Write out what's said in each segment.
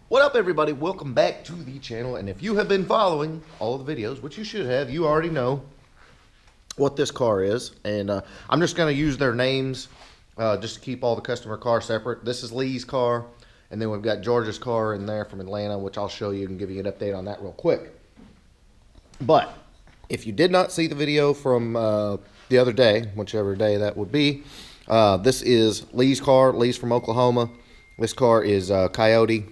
What up, everybody? Welcome back to the channel. And if you have been following all of the videos, which you should have, you already know what this car is. And I'm just going to use their names just to keep all the customer cars separate. This is Lee's car. And then we've got George's car in there from Atlanta, which I'll show you and give you an update on that real quick. But if you did not see the video from the other day, whichever day that would be, this is Lee's car. Lee's from Oklahoma. This car is Coyote.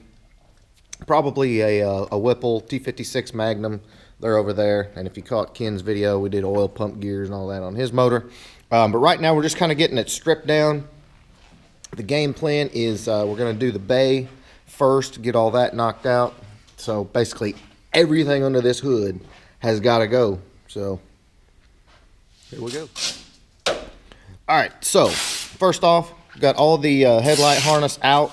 Probably a Whipple T56 Magnum. They're over there. And if you caught Ken's video, we did oil pump gears and all that on his motor. But right now we're just kind of getting it stripped down. The game plan is we're going to do the bay first, get all that knocked out. So basically everything under this hood has got to go. So here we go. All right, so first off, got all the headlight harness out.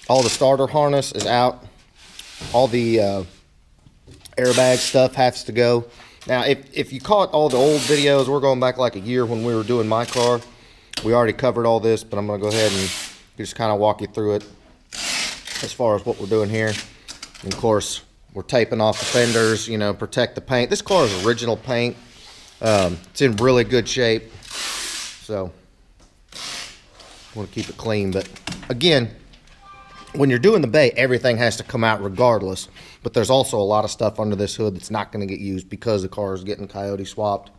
All the starter harness is out. All the airbag stuff has to go. Now, if you caught all the old videos, we're going back like a year when we were doing my car. We already covered all this, but I'm going to go ahead and just kind of walk you through it as far as what we're doing here. And of course, we're taping off the fenders, you know, protect the paint. This car is original paint. It's in really good shape. So, I want to keep it clean. But again, when you're doing the bay, everything has to come out regardless. But there's also a lot of stuff under this hood that's not going to get used because the car is getting Coyote swapped.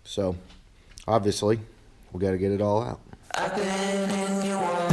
So, obviously, we got to get it all out. I've been in your waters.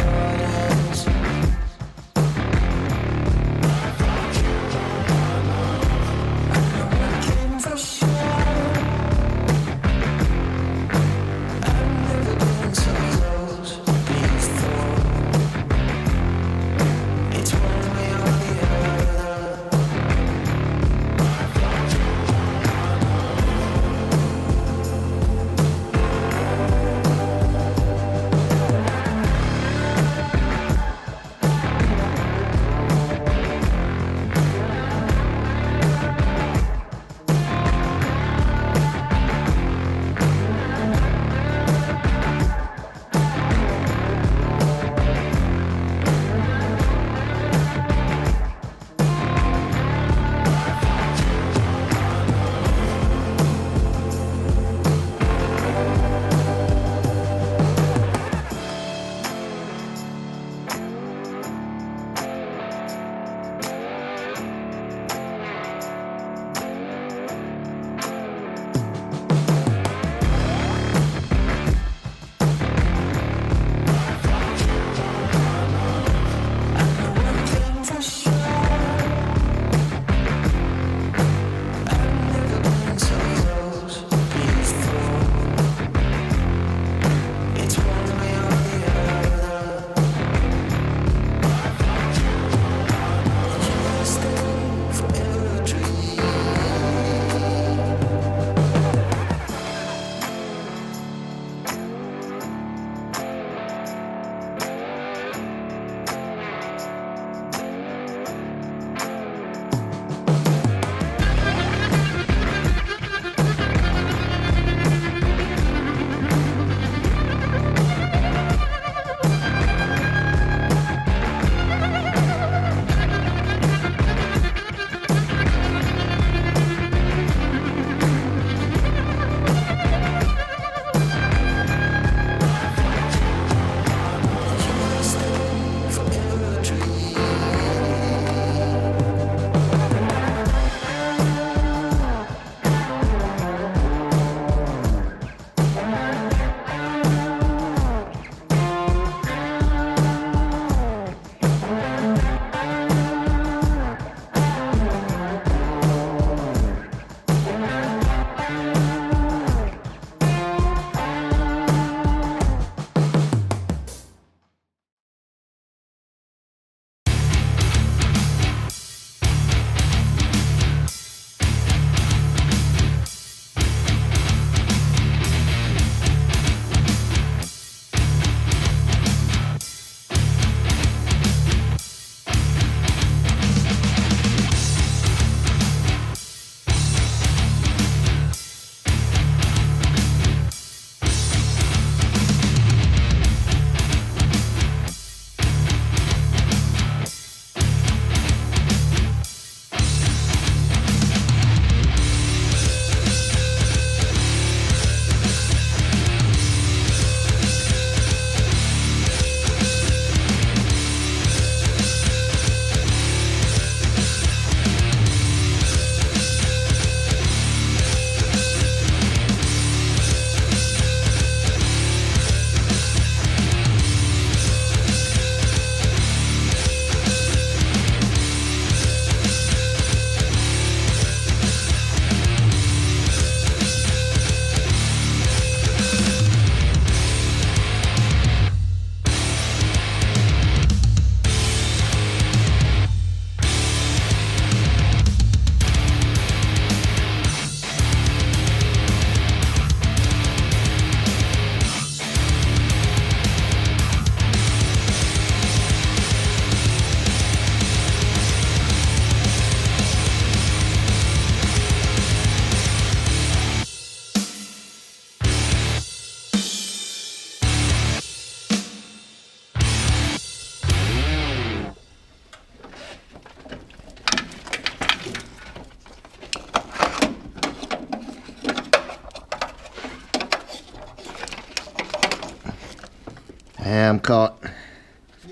caught. Let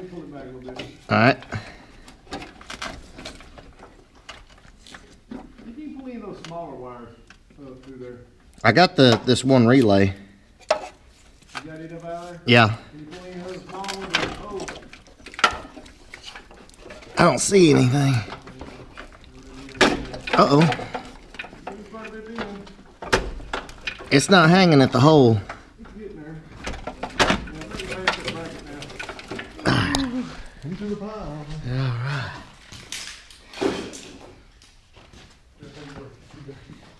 me pull it back a little bit. All right. You can pull any of those smaller wires through there. I got this one relay. You got it up out there? Yeah. Can you pull any of those small ones? Oh, I don't see anything. Uh-oh. there's quite a bit in them. It's not hanging at the hole. It's getting there. Yeah, I think you're ready to the bracket now. Into the pile.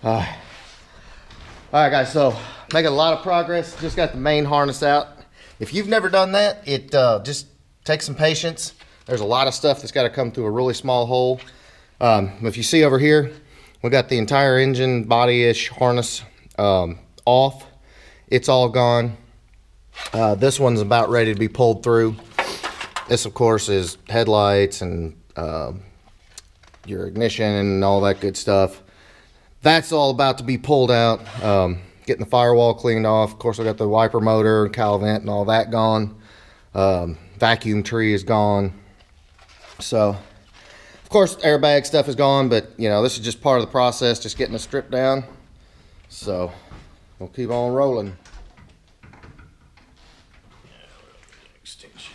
All right. All right, guys, so making a lot of progress. Just got the main harness out. If you've never done that, it just takes some patience. There's a lot of stuff that's got to come through a really small hole. If you see over here, we got the entire engine body-ish harness off. It's all gone. This one's about ready to be pulled through. This, of course, is headlights and your ignition and all that good stuff. That's all about to be pulled out. Getting the firewall cleaned off. Of course, I got the wiper motor, cowl vent, and all that gone. Vacuum tree is gone. So, of course, airbag stuff is gone, but, you know, this is just part of the process, just getting it stripped down. So, we'll keep on rolling. Extension.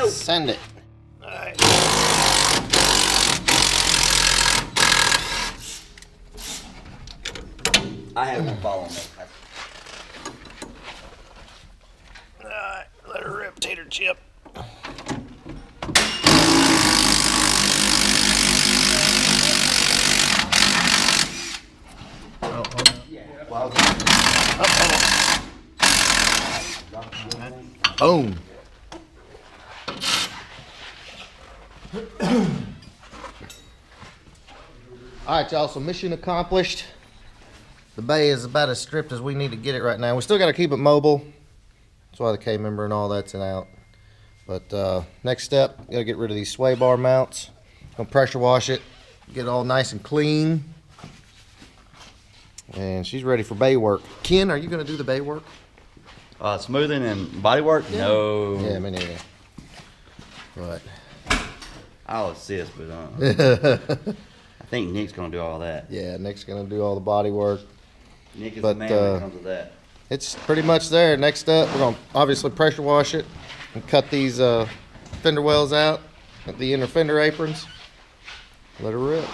Send it. All right. I have one following me. All right, let her rip, tater chip. Boom. All right, y'all, so mission accomplished. The bay is about as stripped as we need to get it right now. We still got to keep it mobile. That's why the K-member and all that's out. But next step, got to get rid of these sway bar mounts. Gonna pressure wash it, get it all nice and clean. And she's ready for bay work. Ken, are you gonna do the bay work? Smoothing and body work? Yeah. No. Yeah, me neither. But I'll assist, but I think Nick's gonna do all that. yeah, Nick's gonna do all the body work. Nick is But, the man when it comes to that. It's pretty much there. Next up, we're gonna obviously pressure wash it and cut these fender wells out at the inner fender aprons. Let her rip.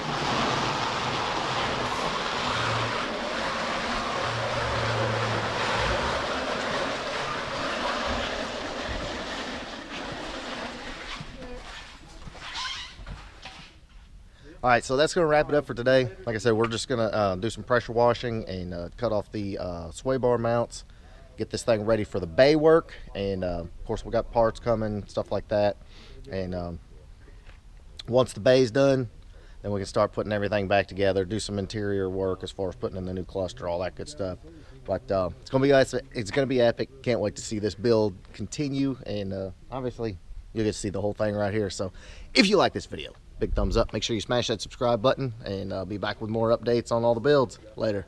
All right, so that's going to wrap it up for today. Like I said, we're just going to do some pressure washing and cut off the sway bar mounts, get this thing ready for the bay work, and of course we got parts coming, stuff like that. And once the bay's done, then we can start putting everything back together, do some interior work as far as putting in the new cluster, all that good stuff. But it's going to be epic. Can't wait to see this build continue, and obviously you'll get to see the whole thing right here. So if you like this video, big thumbs up. Make sure you smash that subscribe button, and I'll be back with more updates on all the builds later.